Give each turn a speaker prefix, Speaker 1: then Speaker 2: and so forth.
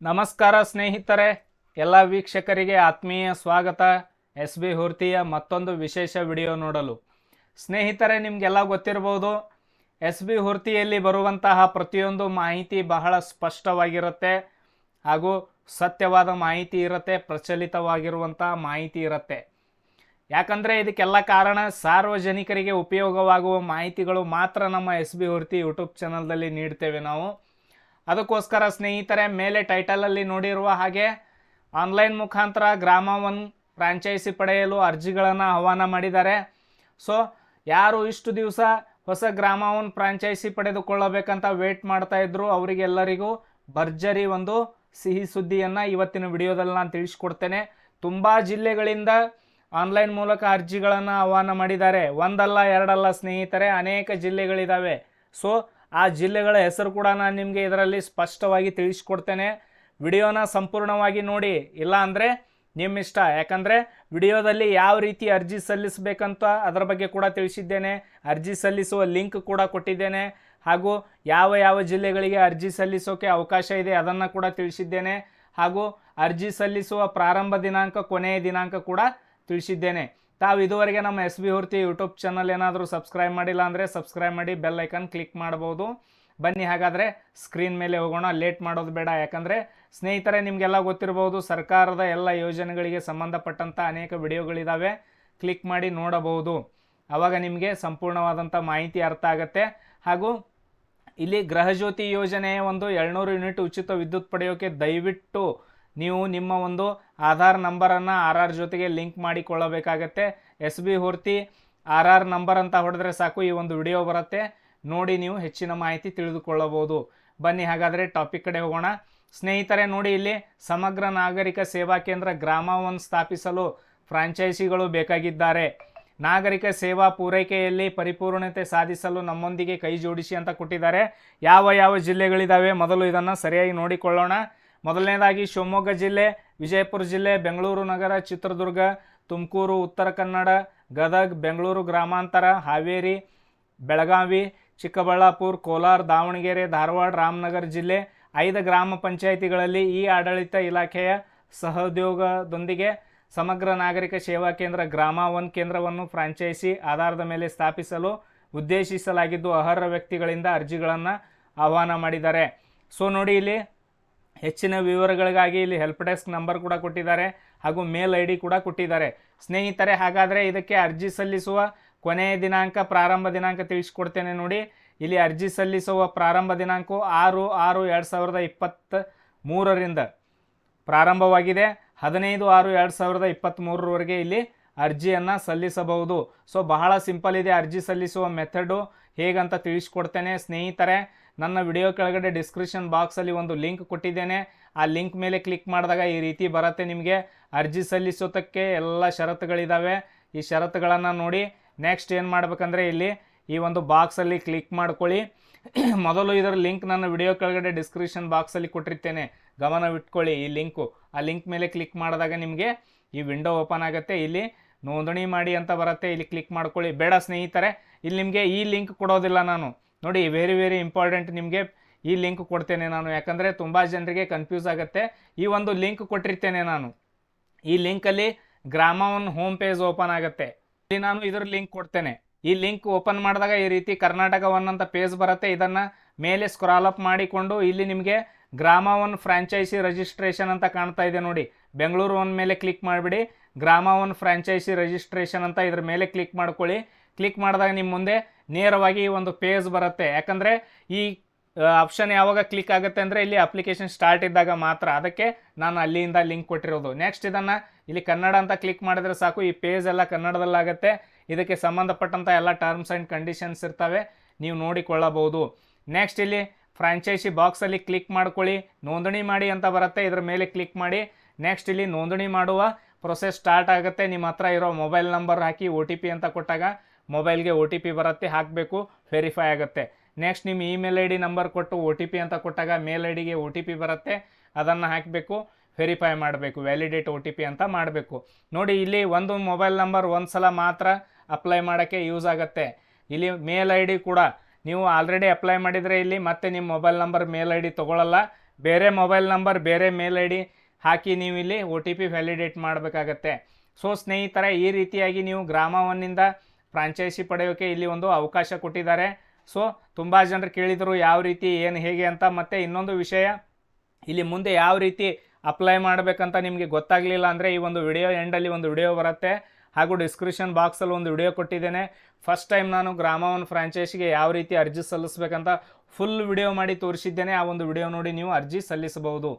Speaker 1: ನಮಸ್ಕಾರ ಸ್ನೇಹಿತರೆ, ಎಲ್ಲ ವೀಕ್ಷಕರಿಗೆ ಆತ್ಮೀಯ ಸ್ವಾಗತ. ಎಸ್ ಬಿ ಹುರ್ತಿಯ ಮತ್ತೊಂದು ವಿಶೇಷ ವಿಡಿಯೋ ನೋಡಲು. ಸ್ನೇಹಿತರೆ, ನಿಮಗೆಲ್ಲ ಗೊತ್ತಿರಬಹುದು, ಎಸ್ ಬಿ ಹುರ್ತಿಯಲ್ಲಿ ಬರುವಂತಹ ಪ್ರತಿಯೊಂದು ಮಾಹಿತಿ ಬಹಳ ಸ್ಪಷ್ಟವಾಗಿರುತ್ತೆ ಹಾಗೂ ಸತ್ಯವಾದ ಮಾಹಿತಿ ಇರುತ್ತೆ, ಪ್ರಚಲಿತವಾಗಿರುವಂತಹ ಮಾಹಿತಿ ಇರುತ್ತೆ. ಯಾಕಂದರೆ ಇದಕ್ಕೆಲ್ಲ ಕಾರಣ ಸಾರ್ವಜನಿಕರಿಗೆ ಉಪಯೋಗವಾಗುವ ಮಾಹಿತಿಗಳು ಮಾತ್ರ ನಮ್ಮ ಎಸ್ ಬಿ ಹುರ್ತಿ ಯೂಟ್ಯೂಬ್ ಚಾನಲ್ದಲ್ಲಿ ನೀಡ್ತೇವೆ ನಾವು. ಅದಕ್ಕೋಸ್ಕರ ಸ್ನೇಹಿತರೆ, ಮೇಲೆ ಟೈಟಲಲ್ಲಿ ನೋಡಿರುವ ಹಾಗೆ ಆನ್ಲೈನ್ ಮುಖಾಂತರ ಗ್ರಾಮ ಒನ್ ಫ್ರಾಂಚೈಸಿ ಪಡೆಯಲು ಅರ್ಜಿಗಳನ್ನು ಆಹ್ವಾನ ಮಾಡಿದ್ದಾರೆ. ಸೊ ಯಾರು ಇಷ್ಟು ದಿವಸ ಹೊಸ ಗ್ರಾಮ ಒನ್ ಫ್ರಾಂಚೈಸಿ ಪಡೆದುಕೊಳ್ಳಬೇಕಂತ ವೇಟ್ ಮಾಡ್ತಾ ಇದ್ರು, ಅವರಿಗೆಲ್ಲರಿಗೂ ಭರ್ಜರಿ ಒಂದು ಸಿಹಿ ಸುದ್ದಿಯನ್ನು ಇವತ್ತಿನ ವಿಡಿಯೋದಲ್ಲಿ ನಾನು ತಿಳಿಸ್ಕೊಡ್ತೇನೆ. ತುಂಬ ಜಿಲ್ಲೆಗಳಿಂದ ಆನ್ಲೈನ್ ಮೂಲಕ ಅರ್ಜಿಗಳನ್ನು ಆಹ್ವಾನ ಮಾಡಿದ್ದಾರೆ. ಒಂದಲ್ಲ ಎರಡಲ್ಲ ಸ್ನೇಹಿತರೆ, ಅನೇಕ ಜಿಲ್ಲೆಗಳಿದ್ದಾವೆ. ಸೊ ಆ ಜಿಲ್ಲೆಗಳ ಹೆಸರು ಕೂಡ ನಾನು ನಿಮಗೆ ಇದರಲ್ಲಿ ಸ್ಪಷ್ಟವಾಗಿ ತಿಳಿಸ್ಕೊಡ್ತೇನೆ. ವಿಡಿಯೋನ ಸಂಪೂರ್ಣವಾಗಿ ನೋಡಿ, ಇಲ್ಲ ಅಂದರೆ ನಿಮ್ಮ ಇಷ್ಟ. ಯಾಕಂದರೆ ವಿಡಿಯೋದಲ್ಲಿ ಯಾವ ರೀತಿ ಅರ್ಜಿ ಸಲ್ಲಿಸಬೇಕಂತ ಅದರ ಬಗ್ಗೆ ಕೂಡ ತಿಳಿಸಿದ್ದೇನೆ. ಅರ್ಜಿ ಸಲ್ಲಿಸುವ ಲಿಂಕ್ ಕೂಡ ಕೊಟ್ಟಿದ್ದೇನೆ. ಹಾಗೂ ಯಾವ ಯಾವ ಜಿಲ್ಲೆಗಳಿಗೆ ಅರ್ಜಿ ಸಲ್ಲಿಸೋಕೆ ಅವಕಾಶ ಇದೆ ಅದನ್ನು ಕೂಡ ತಿಳಿಸಿದ್ದೇನೆ. ಹಾಗೂ ಅರ್ಜಿ ಸಲ್ಲಿಸುವ ಪ್ರಾರಂಭ ದಿನಾಂಕ, ಕೊನೆಯ ದಿನಾಂಕ ಕೂಡ ತಿಳಿಸಿದ್ದೇನೆ. ತಾವು ಇದುವರೆಗೆ ನಮ್ಮ ಎಸ್ ಬಿ ಹುರ್ತಿ ಯೂಟ್ಯೂಬ್ ಚಾನಲ್ ಏನಾದರೂ ಸಬ್ಸ್ಕ್ರೈಬ್ ಮಾಡಿಲ್ಲ ಅಂದರೆ ಸಬ್ಸ್ಕ್ರೈಬ್ ಮಾಡಿ, ಬೆಲ್ ಐಕನ್ ಕ್ಲಿಕ್ ಮಾಡ್ಬೋದು. ಬನ್ನಿ ಹಾಗಾದರೆ ಸ್ಕ್ರೀನ್ ಮೇಲೆ ಹೋಗೋಣ, ಲೇಟ್ ಮಾಡೋದು ಬೇಡ. ಯಾಕಂದರೆ ಸ್ನೇಹಿತರೆ, ನಿಮಗೆಲ್ಲ ಗೊತ್ತಿರಬಹುದು, ಸರ್ಕಾರದ ಎಲ್ಲ ಯೋಜನೆಗಳಿಗೆ ಸಂಬಂಧಪಟ್ಟಂಥ ಅನೇಕ ವಿಡಿಯೋಗಳಿದ್ದಾವೆ, ಕ್ಲಿಕ್ ಮಾಡಿ ನೋಡಬಹುದು. ಆವಾಗ ನಿಮಗೆ ಸಂಪೂರ್ಣವಾದಂಥ ಮಾಹಿತಿ ಅರ್ಥ ಆಗುತ್ತೆ. ಹಾಗೂ ಇಲ್ಲಿ ಗೃಹಜ್ಯೋತಿ ಯೋಜನೆಯ ಒಂದು 700 ಯೂನಿಟ್ ಉಚಿತ ವಿದ್ಯುತ್ ಪಡೆಯೋಕ್ಕೆ ದಯವಿಟ್ಟು ನೀವು ನಿಮ್ಮ ಒಂದು ಆಧಾರ್ ನಂಬರನ್ನು RR ಜೊತೆಗೆ ಲಿಂಕ್ ಮಾಡಿಕೊಳ್ಳಬೇಕಾಗತ್ತೆ. ಎಸ್ ಬಿ ಹುರ್ತಿ RR ನಂಬರ್ ಅಂತ ಹೊಡೆದ್ರೆ ಸಾಕು, ಈ ಒಂದು ವಿಡಿಯೋ ಬರುತ್ತೆ, ನೋಡಿ ನೀವು ಹೆಚ್ಚಿನ ಮಾಹಿತಿ ತಿಳಿದುಕೊಳ್ಳಬಹುದು. ಬನ್ನಿ ಹಾಗಾದರೆ ಟಾಪಿಕ್ ಕಡೆ ಹೋಗೋಣ. ಸ್ನೇಹಿತರೆ ನೋಡಿ, ಇಲ್ಲಿ ಸಮಗ್ರ ನಾಗರಿಕ ಸೇವಾ ಕೇಂದ್ರ ಗ್ರಾಮ ಒನ್ ಸ್ಥಾಪಿಸಲು ಫ್ರಾಂಚೈಸಿಗಳು ಬೇಕಾಗಿದ್ದಾರೆ. ನಾಗರಿಕ ಸೇವಾ ಪೂರೈಕೆಯಲ್ಲಿ ಪರಿಪೂರ್ಣತೆ ಸಾಧಿಸಲು ನಮ್ಮೊಂದಿಗೆ ಕೈ ಜೋಡಿಸಿ ಅಂತ ಕೊಟ್ಟಿದ್ದಾರೆ. ಯಾವ ಯಾವ ಜಿಲ್ಲೆಗಳಿದ್ದಾವೆ ಮೊದಲು ಇದನ್ನು ಸರಿಯಾಗಿ ನೋಡಿಕೊಳ್ಳೋಣ. ಮೊದಲನೇದಾಗಿ ಶಿವಮೊಗ್ಗ ಜಿಲ್ಲೆ, ವಿಜಯಪುರ ಜಿಲ್ಲೆ, ಬೆಂಗಳೂರು ನಗರ, ಚಿತ್ರದುರ್ಗ, ತುಮಕೂರು, ಉತ್ತರ ಕನ್ನಡ, ಗದಗ್, ಬೆಂಗಳೂರು ಗ್ರಾಮಾಂತರ, ಹಾವೇರಿ, ಬೆಳಗಾವಿ, ಚಿಕ್ಕಬಳ್ಳಾಪುರ, ಕೋಲಾರ, ದಾವಣಗೆರೆ, ಧಾರವಾಡ, ರಾಮನಗರ ಜಿಲ್ಲೆ 5 ಗ್ರಾಮ ಪಂಚಾಯಿತಿಗಳಲ್ಲಿ ಈ ಆಡಳಿತ ಇಲಾಖೆಯ ಸಹಯೋಗದೊಂದಿಗೆ ಸಮಗ್ರ ನಾಗರಿಕ ಸೇವಾ ಕೇಂದ್ರ ಗ್ರಾಮ ಒನ್ ಕೇಂದ್ರವನ್ನು ಫ್ರಾಂಚೈಸಿ ಆಧಾರದ ಮೇಲೆ ಸ್ಥಾಪಿಸಲು ಉದ್ದೇಶಿಸಲಾಗಿದ್ದು, ಅರ್ಹ ವ್ಯಕ್ತಿಗಳಿಂದ ಅರ್ಜಿಗಳನ್ನು ಆಹ್ವಾನ ಮಾಡಿದ್ದಾರೆ. ಸೊ ನೋಡಿ, ಇಲ್ಲಿ ಹೆಚ್ಚಿನ ವಿವರಗಳಿಗಾಗಿ ಇಲ್ಲಿ ಹೆಲ್ಪ್ ಡೆಸ್ಕ್ ನಂಬರ್ ಕೂಡ ಕೊಟ್ಟಿದ್ದಾರೆ, ಹಾಗೂ ಮೇಲ್ ID ಕೂಡ ಕೊಟ್ಟಿದ್ದಾರೆ. ಸ್ನೇಹಿತರೆ, ಹಾಗಾದರೆ ಇದಕ್ಕೆ ಅರ್ಜಿ ಸಲ್ಲಿಸುವ ಕೊನೆಯ ದಿನಾಂಕ, ಪ್ರಾರಂಭ ದಿನಾಂಕ ತಿಳಿಸ್ಕೊಡ್ತೇನೆ ನೋಡಿ. ಇಲ್ಲಿ ಅರ್ಜಿ ಸಲ್ಲಿಸುವ ಪ್ರಾರಂಭ ದಿನಾಂಕ 6/6/2023ರಿಂದ ಪ್ರಾರಂಭವಾಗಿದೆ. 15/6/2023ರವರೆಗೆ ಇಲ್ಲಿ ಅರ್ಜಿಯನ್ನು ಸಲ್ಲಿಸಬಹುದು. ಸೊ ಬಹಳ ಸಿಂಪಲ್ ಇದೆ ಅರ್ಜಿ ಸಲ್ಲಿಸುವ ಮೆಥಡು, ಹೇಗಂತ ತಿಳಿಸ್ಕೊಡ್ತೇನೆ. ಸ್ನೇಹಿತರೆ, ನನ್ನ ವಿಡಿಯೋ ಕೆಳಗಡೆ ಡಿಸ್ಕ್ರಿಪ್ಷನ್ ಬಾಕ್ಸಲ್ಲಿ ಒಂದು ಲಿಂಕ್ ಕೊಟ್ಟಿದ್ದೇನೆ. ಆ ಲಿಂಕ್ ಮೇಲೆ ಕ್ಲಿಕ್ ಮಾಡಿದಾಗ ಈ ರೀತಿ ಬರುತ್ತೆ. ನಿಮಗೆ ಅರ್ಜಿ ಸಲ್ಲಿಸೋದಕ್ಕೆ ಎಲ್ಲ ಷರತ್ತುಗಳಿದ್ದಾವೆ. ಈ ಷರತ್ತುಗಳನ್ನು ನೋಡಿ ನೆಕ್ಸ್ಟ್ ಏನು ಮಾಡಬೇಕಂದ್ರೆ, ಇಲ್ಲಿ ಈ ಒಂದು ಬಾಕ್ಸಲ್ಲಿ ಕ್ಲಿಕ್ ಮಾಡ್ಕೊಳ್ಳಿ. ಮೊದಲು ಇದರ ಲಿಂಕ್ ನನ್ನ ವಿಡಿಯೋ ಕೆಳಗಡೆ ಡಿಸ್ಕ್ರಿಪ್ಷನ್ ಬಾಕ್ಸಲ್ಲಿ ಕೊಟ್ಟಿರ್ತೇನೆ, ಗಮನವಿಟ್ಕೊಳ್ಳಿ ಈ ಲಿಂಕು. ಆ ಲಿಂಕ್ ಮೇಲೆ ಕ್ಲಿಕ್ ಮಾಡಿದಾಗ ನಿಮಗೆ ಈ ವಿಂಡೋ ಓಪನ್ ಆಗುತ್ತೆ. ಇಲ್ಲಿ ನೋಂದಣಿ ಮಾಡಿ ಅಂತ ಬರುತ್ತೆ, ಇಲ್ಲಿ ಕ್ಲಿಕ್ ಮಾಡ್ಕೊಳ್ಳಿ. ಬೇಡ ಸ್ನೇಹಿತರೆ, ಇಲ್ಲಿ ನಿಮಗೆ ಈ ಲಿಂಕ್ ಕೊಡೋದಿಲ್ಲ ನಾನು. ನೋಡಿ, ವೆರಿ ಇಂಪಾರ್ಟೆಂಟ್, ನಿಮಗೆ ಈ ಲಿಂಕ್ ಕೊಡ್ತೇನೆ ನಾನು. ಯಾಕಂದರೆ ತುಂಬ ಜನರಿಗೆ ಕನ್ಫ್ಯೂಸ್ ಆಗುತ್ತೆ. ಈ ಒಂದು ಲಿಂಕ್ ಕೊಟ್ಟಿರ್ತೇನೆ ನಾನು. ಈ ಲಿಂಕಲ್ಲಿ ಗ್ರಾಮ ಒನ್ ಹೋಮ್ ಪೇಜ್ ಓಪನ್ ಆಗುತ್ತೆ. ಇಲ್ಲಿ ನಾನು ಇದರ ಲಿಂಕ್ ಕೊಡ್ತೇನೆ. ಈ ಲಿಂಕ್ ಓಪನ್ ಮಾಡಿದಾಗ ಈ ರೀತಿ ಕರ್ನಾಟಕ ಒನ್ ಅಂತ ಪೇಜ್ ಬರುತ್ತೆ. ಇದನ್ನು ಮೇಲೆ ಸ್ಕ್ರಾಲ್ ಅಪ್ ಮಾಡಿಕೊಂಡು ಇಲ್ಲಿ ನಿಮಗೆ ಗ್ರಾಮ ಒನ್ ಫ್ರಾಂಚೈಸಿ ರಿಜಿಸ್ಟ್ರೇಷನ್ ಅಂತ ಕಾಣ್ತಾ ಇದೆ ನೋಡಿ. ಬೆಂಗಳೂರು ಒನ್ ಮೇಲೆ ಕ್ಲಿಕ್ ಮಾಡಿಬಿಡಿ, ಗ್ರಾಮ ಒನ್ ಫ್ರಾಂಚೈಸಿ ರಿಜಿಸ್ಟ್ರೇಷನ್ ಅಂತ ಇದ್ರ ಮೇಲೆ ಕ್ಲಿಕ್ ಮಾಡ್ಕೊಳ್ಳಿ. ಕ್ಲಿಕ್ ಮಾಡಿದಾಗ ನಿಮ್ಮ ಮುಂದೆ ನೇರವಾಗಿ ಈ ಒಂದು ಪೇಜ್ ಬರುತ್ತೆ. ಯಾಕಂದರೆ ಈ ಆಪ್ಷನ್ ಯಾವಾಗ ಕ್ಲಿಕ್ ಆಗುತ್ತೆ ಅಂದರೆ ಇಲ್ಲಿ ಅಪ್ಲಿಕೇಶನ್ ಸ್ಟಾರ್ಟ್ ಇದ್ದಾಗ ಮಾತ್ರ, ಅದಕ್ಕೆ ನಾನು ಅಲ್ಲಿಂದ ಲಿಂಕ್ ಕೊಟ್ಟಿರೋದು. ನೆಕ್ಸ್ಟ್ ಇದನ್ನು ಇಲ್ಲಿ ಕನ್ನಡ ಅಂತ ಕ್ಲಿಕ್ ಮಾಡಿದ್ರೆ ಸಾಕು, ಈ ಪೇಜ್ ಎಲ್ಲ ಕನ್ನಡದಲ್ಲಾಗುತ್ತೆ. ಇದಕ್ಕೆ ಸಂಬಂಧಪಟ್ಟಂಥ ಎಲ್ಲ ಟರ್ಮ್ಸ್ ಆ್ಯಂಡ್ ಕಂಡೀಷನ್ಸ್ ಇರ್ತವೆ, ನೀವು ನೋಡಿಕೊಳ್ಳಬಹುದು. ನೆಕ್ಸ್ಟ್ ಇಲ್ಲಿ ಫ್ರಾಂಚೈಸಿ ಬಾಕ್ಸಲ್ಲಿ ಕ್ಲಿಕ್ ಮಾಡ್ಕೊಳ್ಳಿ, ನೋಂದಣಿ ಮಾಡಿ ಅಂತ ಬರುತ್ತೆ, ಇದರ ಮೇಲೆ ಕ್ಲಿಕ್ ಮಾಡಿ. ನೆಕ್ಸ್ಟ್ ಇಲ್ಲಿ ನೋಂದಣಿ ಮಾಡುವ ಪ್ರೊಸೆಸ್ ಸ್ಟಾರ್ಟ್ ಆಗುತ್ತೆ. ನಿಮ್ಮ ಹತ್ರ ಇರೋ ಮೊಬೈಲ್ ನಂಬರ್ ಹಾಕಿ OTP ಅಂತ ಕೊಟ್ಟಾಗ ಮೊಬೈಲ್ಗೆ OTP ಬರುತ್ತೆ, ಹಾಕಬೇಕು, ವೆರಿಫೈ ಆಗುತ್ತೆ. ನೆಕ್ಸ್ಟ್ ನಿಮ್ಮ ಇಮೇಲ್ ID ನಂಬರ್ ಕೊಟ್ಟು OTP ಅಂತ ಕೊಟ್ಟಾಗ ಮೇಲ್ IDಗೆ OTP ಬರುತ್ತೆ, ಅದನ್ನು ಹಾಕಬೇಕು, ವೆರಿಫೈ ಮಾಡಬೇಕು, ವ್ಯಾಲಿಡೇಟ್ OTP ಅಂತ ಮಾಡಬೇಕು. ನೋಡಿ, ಇಲ್ಲಿ ಒಂದು ಮೊಬೈಲ್ ನಂಬರ್ ಒಂದು ಸಲ ಮಾತ್ರ ಅಪ್ಲೈ ಮಾಡೋಕ್ಕೆ ಯೂಸ್ ಆಗುತ್ತೆ. ಇಲ್ಲಿ ಮೇಲ್ ID ಕೂಡ ನೀವು ಆಲ್ರೆಡಿ ಅಪ್ಲೈ ಮಾಡಿದರೆ ಇಲ್ಲಿ ಮತ್ತೆ ನಿಮ್ಮ ಮೊಬೈಲ್ ನಂಬರ್ ಮೇಲ್ ID ತೊಗೊಳ್ಳಲ್ಲ. ಬೇರೆ ಮೊಬೈಲ್ ನಂಬರ್, ಬೇರೆ ಮೇಲ್ ಐ ಡಿ ಹಾಕಿ ನೀವು ಇಲ್ಲಿ OTP ವ್ಯಾಲಿಡೇಟ್ ಮಾಡಬೇಕಾಗತ್ತೆ. ಸೊ ಸ್ನೇಹಿತರೆ, ಈ ರೀತಿಯಾಗಿ ನೀವು ಗ್ರಾಮ ಒನ್ನಿಂದ ಫ್ರಾಂಚೈಸಿ ಪಡೆಯೋಕ್ಕೆ ಇಲ್ಲಿ ಒಂದು ಅವಕಾಶ ಕೊಟ್ಟಿದ್ದಾರೆ. ಸೊ ತುಂಬ ಜನರು ಕೇಳಿದರು ಯಾವ ರೀತಿ ಏನು ಹೇಗೆ ಅಂತ. ಮತ್ತು ಇನ್ನೊಂದು ವಿಷಯ, ಇಲ್ಲಿ ಮುಂದೆ ಯಾವ ರೀತಿ ಅಪ್ಲೈ ಮಾಡಬೇಕಂತ ನಿಮಗೆ ಗೊತ್ತಾಗಲಿಲ್ಲ ಅಂದರೆ ಈ ಒಂದು ವಿಡಿಯೋ ಎಂಡಲ್ಲಿ ಒಂದು ವಿಡಿಯೋ ಬರುತ್ತೆ, ಹಾಗೂ ಡಿಸ್ಕ್ರಿಪ್ಷನ್ ಬಾಕ್ಸಲ್ಲಿ ಒಂದು ವಿಡಿಯೋ ಕೊಟ್ಟಿದ್ದೇನೆ. ಫಸ್ಟ್ ಟೈಮ್ ನಾನು ಗ್ರಾಮ ಒನ್ ಫ್ರಾಂಚೈಸಿಗೆ ಯಾವ ರೀತಿ ಅರ್ಜಿ ಸಲ್ಲಿಸಬೇಕಂತ ಫುಲ್ ವಿಡಿಯೋ ಮಾಡಿ ತೋರಿಸಿದ್ದೇನೆ. ಆ ಒಂದು ವಿಡಿಯೋ ನೋಡಿ ನೀವು ಅರ್ಜಿ ಸಲ್ಲಿಸಬಹುದು.